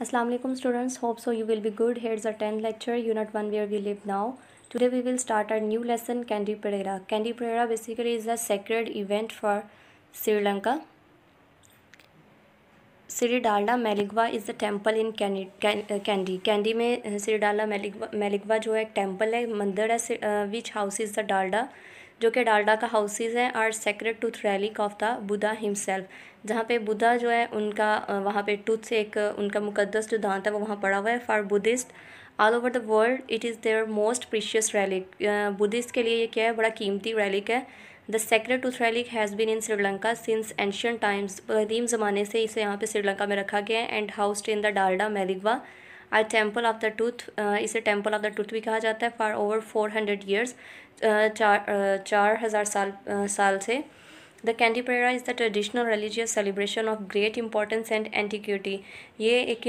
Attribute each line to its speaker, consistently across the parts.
Speaker 1: Assalamu alaikum students, hope so you will be good. Here's our 10th lecture, unit 1 where we live now. Today we will start our new lesson, Candi Pereira. Candi Pereira basically is a sacred event for Sri Lanka. Sri Dalda Meligva is the temple in Kandy. Kandy में Sri Dalda Meligva जो है एक temple है, मंदिर है, which house is the Dalada, जो कि डालडा का हाउसेज है, are sacred tooth relic of the Buddha himself, जहाँ पे बुद्धा जो है उनका वहाँ पे टूथ से एक उनका मुकद्दस जो दांत है वो वहाँ पड़ा हुआ है. For Buddhist all over the world it is their most precious relic. Buddhist के लिए ये क्या है, बड़ा कीमती रेलिक है. The sacred tooth relic has been in Sri Lanka since ancient times. कदीम ज़माने से इसे यहाँ पे श्रीलंका में रखा गया है. And housed in the Dalada Maligawa आई टेम्पल ऑफ द टूथ. इसे टेम्पल ऑफ द टूथ भी कहा जाता है. फॉर ओवर 400 ईयर्स, 4,000 साल से. The Kandy Perahera is the traditional religious celebration of great importance and antiquity. ये एक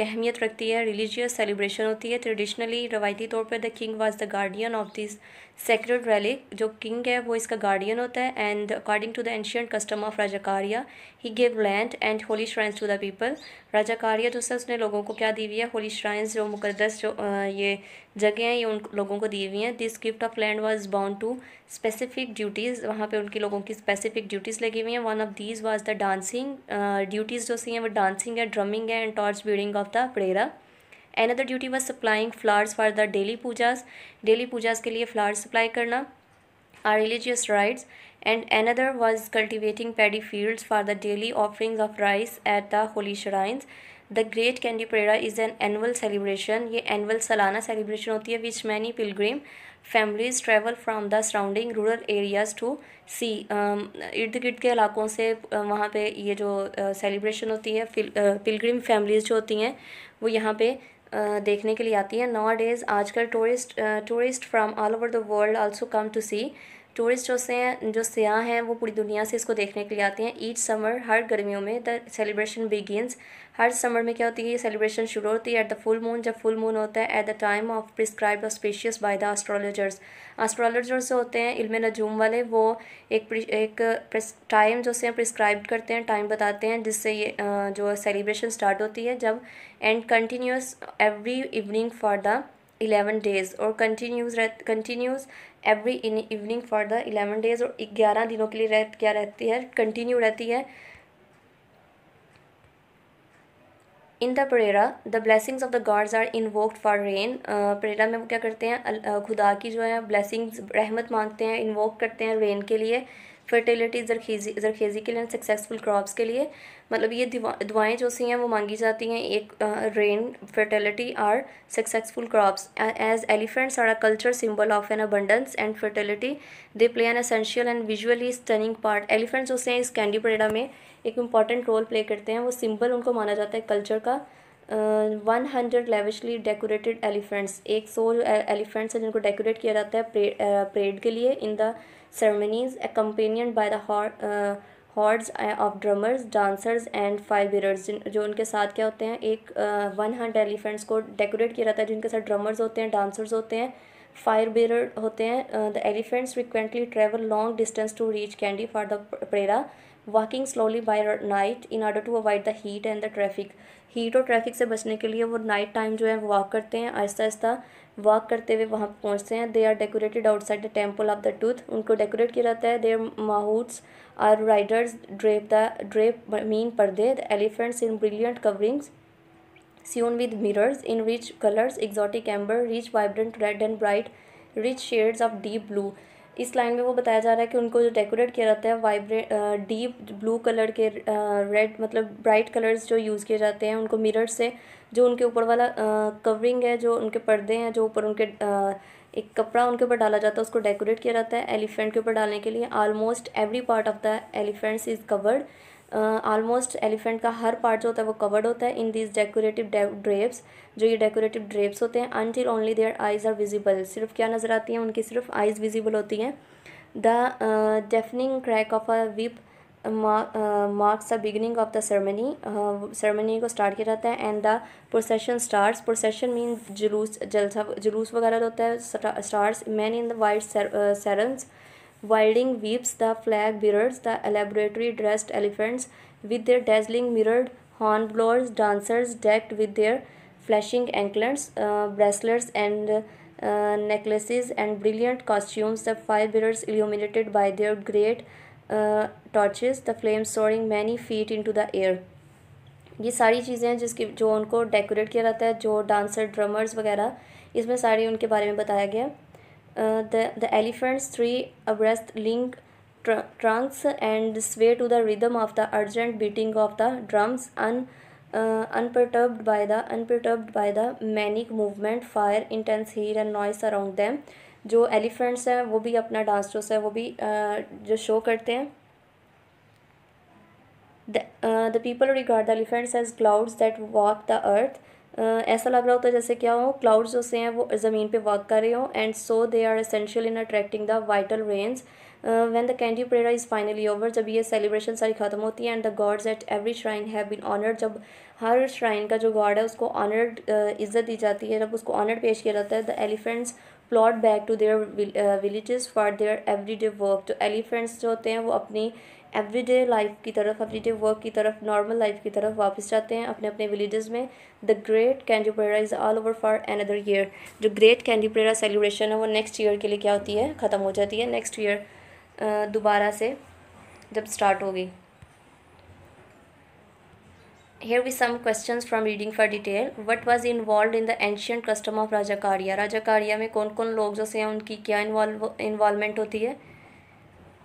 Speaker 1: अहमियत रखती है, रिलीजियस सेलिब्रेशन होती है. ट्रेडिशनली रवायती तौर पर the king was the guardian of this sacred relic. जो किंग है वो इसका गार्डियन होता है. And according to the ancient custom of Rajakariya he give land and holy shrines to the people. Rajakariya जो है उसने लोगों को क्या दी हुई है, होली श्राइन्स, जो मुकद्दस जो ये जगह हैं, ये उन लोगों को दी हुई हैं. This gift of land was bound to specific duties. वहाँ पे उनके लोगों की स्पेसिफिक ड्यूटीज़ लगी हुई हैं. One of these was the dancing. Duties जो सी हैं वो डांसिंग है, ड्रमिंग है, and torch bearing of the Perahera. Another duty was supplying flowers for the daily pujas. Daily pujas के लिए flowers supply करना, our religious rites. And another was cultivating paddy fields for the daily offerings of rice at the holy shrines. The Great Candi Pereira is an annual celebration. ये annual सालाना celebration होती है, which many pilgrim families travel from the surrounding rural areas to see. इर्द गिर्द के इलाकों से वहाँ पे ये जो celebration होती है, pilgrim families जो होती हैं वो यहाँ पे देखने के लिए आती है. नॉ डेज़ आजकल tourist from all over the world also come to see. Tourist जो सयाह हैं वो पूरी दुनिया से इसको देखने के लिए आते हैं. ईच समर, हर गर्मियों में, the celebration begins. Her summer में क्या होती है, ये सेलिब्रेशन शुरू होती है एट द फुल मून, जब फुल मून होता है. At the time of prescribed auspicious by the astrologers. Astrologers जो होते हैं इल्म नजूम वाले, वो एक टाइम जो से प्रिस्क्राइब करते हैं, टाइम बताते हैं जिससे ये जो सेलिब्रेशन स्टार्ट होती है जब. And continues every evening for the 11 days, और continues every evening for the 11 days, और 11 दिनों के लिए क्या रहती है, कंटिन्यू रहती है. In the Perahera the blessings of the gods are invoked for rain. Perahera में वो क्या करते हैं, खुदा की जो है ब्लेसिंग्स, रहमत मांगते हैं, इन्वोक करते हैं रेन के लिए, फर्टिलिटी, जरखेज़ी के लिए, सक्सेसफुल क्रॉप्स के लिए. मतलब ये दुआएं जो सी हैं वो मांगी जाती हैं, एक रेन, फर्टिलिटी और successful crops. As elephants are a culture symbol of an abundance and fertility, they play an essential and visually stunning part. Elephants जो से इस कैंडी परेरा में एक इम्पॉर्टेंट रोल प्ले करते हैं. वो सिंबल उनको माना जाता है कल्चर का. 100 लेविशली डेकोरेटेड एलिफेंट्स, 100 एलिफेंट्स हैं जिनको डेकोरेट किया जाता है परेड के लिए. In the ceremonies accompanied by the hordes of drummers, dancers and fire bearers. जो उनके साथ क्या होते हैं, एक 100 एलिफेंट्स को डेकोरेट किया जाता है जिनके साथ ड्रमर्स होते हैं, डांसर्स होते हैं, फायर बीरर होते हैं. The elephants frequently travel long distance to reach Kandy for the Perahera, walking slowly by night in order to avoid the heat and the traffic. Heat और ट्रैफिक से बचने के लिए वो नाइट टाइम जो है वो वॉक करते हैं, आहिस्ता आहिस्ता वॉक करते हुए वहाँ पहुँचते हैं. They are decorated outside the temple of the tooth. उनको डेकोरेट किया जाता है. Their mahouts are riders drape mean पर्दे. The elephants in brilliant coverings sewn with mirrors in rich colors, exotic amber, rich vibrant red and bright rich shades of deep blue. इस line में वो बताया जा रहा है कि उनको जो डेकोरेट किया जाता है वाइब्रेंट डीप ब्लू कलर के, रेड मतलब ब्राइट कलर्स जो यूज़ किए जाते हैं उनको मिरर से, जो उनके ऊपर वाला कवरिंग है, जो उनके पर्दे हैं, जो ऊपर उनके एक कपड़ा उनके ऊपर डाला जाता है, उसको डेकोरेट किया जाता है एलिफेंट के ऊपर डालने के लिए. Almost every part of the elephants is covered. Almost elephant का हर पार्ट जो होता है वो कवर्ड होता है इन दिस डेकोरेटिव ड्रेप्स. जो ये डेकोरेटिव ड्रेप्स होते हैं, until only their eyes are visible, सिर्फ क्या नज़र आती हैं, उनकी सिर्फ आइज़ विजिबल होती हैं. The deafening crack of a whip marks the beginning of the ceremony को स्टार्ट किया जाता है. And the procession starts. Procession mean जुलूस वगैरह होता है. Starts man in the white sarongs wilding weeps, the flag bearers, the elaborately dressed elephants with their dazzling mirrored hornblowers, dancers decked with their flashing anklets, bracelets and necklaces and brilliant costumes, the fire bearers illuminated by their great torches, the flames soaring many feet into the air. ये सारी चीज़ें हैं जिसकी जो उनको decorate किया जाता है, जो डांसर ड्रमर्स वगैरह, इसमें सारी उनके बारे में बताया गया. The elephants, 3 abreast, link trunks and sway to the rhythm of the urgent beating of the drums, unperturbed by the manic movement, fire, intense heat and noise around them. जो elephants हैं वो भी अपना डांस जो है वो भी जो शो करते हैं. The people regard the elephants as clouds that walk the earth. ऐसा लग रहा होता है जैसे क्या हो, क्लाउड्स जो से हैं वो ज़मीन पे वॉक कर रहे हो. And so they are essential in attracting the vital range. When the Kandy parade is finally over, जब ये सेलिब्रेशन सारी ख़त्म होती है. And the gods at every shrine have been honoured, जब हर श्राइन का जो गॉड है उसको ऑनर्ड इज़्ज़त दी जाती है, जब उसको ऑनर्ड पेश किया जाता है. The elephants plod back to their villages for their everyday work. जो एलिफेंट्स जो होते हैं वो अपनी एवरीडे लाइफ की तरफ, एवरीडे वर्क की तरफ, नॉर्मल लाइफ की तरफ वापस जाते हैं अपने अपने विलेजेस में. The great कैंडीपेरा is all over for another year. जो ग्रेट कैंडीपेरा सेलिब्रेशन है वो नेक्स्ट ईयर के लिए क्या होती है, ख़त्म हो जाती है. नेक्स्ट ईयर दोबारा से जब स्टार्ट होगी. Here we some questions from reading for detail. What was involved in the ancient custom of राजाकारिया. राजाकारिया में कौन कौन लोग जो से हैं उनकी क्या इन्वॉल्वमेंट होती है.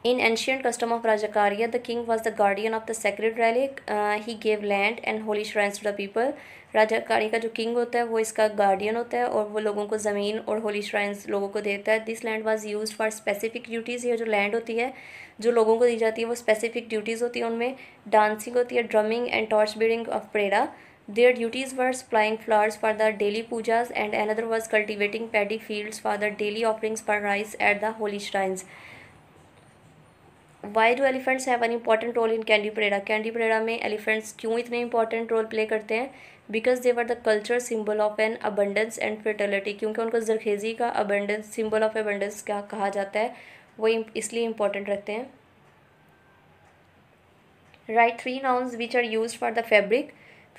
Speaker 1: In ancient custom of Rajakaria, the king was the guardian of the sacred relic. He gave land and holy shrines to the people. राजाकारी का जो किंग होता है वो इसका गार्डियन होता है और वो लोगों को ज़मीन और होली श्राइन्स लोगों को देता है. This land was used for specific duties. ये जो लैंड होती है जो लोगों को दी जाती है वो स्पेसिफिक ड्यूटीज़ होती है. उनमें डांसिंग होती है, drumming and torch bearing of Perera. Their duties were supplying flowers for the daily pujas and another was cultivating paddy fields for the daily offerings for rice at the holy shrines. Why do elephants have an important role in Kandy Perahera. Kandy Perahera में elephants क्यों इतने important role play करते हैं. Because they were the culture symbol of an abundance and fertility. क्योंकि उनको जरखेज़ी का abundance, symbol of abundance क्या कहा जाता है, वो इसलिए इम्पॉर्टेंट रखते हैं. Write 3 nouns which are use for the fabric.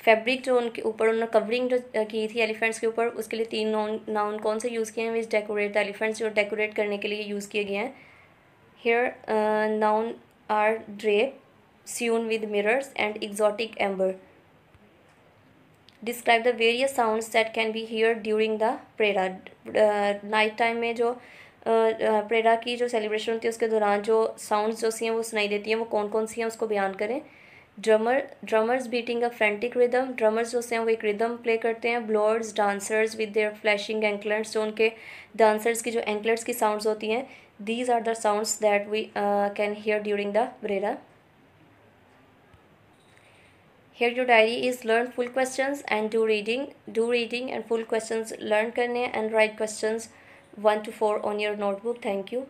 Speaker 1: Fabric जो उनके ऊपर उन्होंने कवरिंग जो की थी एलिफेंट्स के ऊपर, उसके लिए 3 नाउन कौन से यूज़ किए हैं. विच डेकोरेट द एलिफेंट्स, जो डेकोरेट करने के लिए यूज़ किए गए हैं. Here noun are drape, sewn with mirrors and exotic amber. Describe the various sounds that can be heard during the parade. Night time में जो परेडा की जो सेलिब्रेशन होती है उसके दौरान जो साउंड्स जो सी हैं वो सुनाई देती हैं, वो कौन कौन सी हैं उसको बयान करें. ड्रमर्स बीटिंग अ फ्रेंटिक रिदम. ड्रमर्स जो हैं वो एक रिदम प्ले करते हैं. Blowers, dancers with their flashing anklets. जो उनके डांसर्स की जो एंकलेट्स की साउंड्स होती हैं. These are the sounds that we can hear during the parade. Here your diary is learn full questions and do reading and full questions learn करने and write questions 1 to 4 on your notebook. Thank you.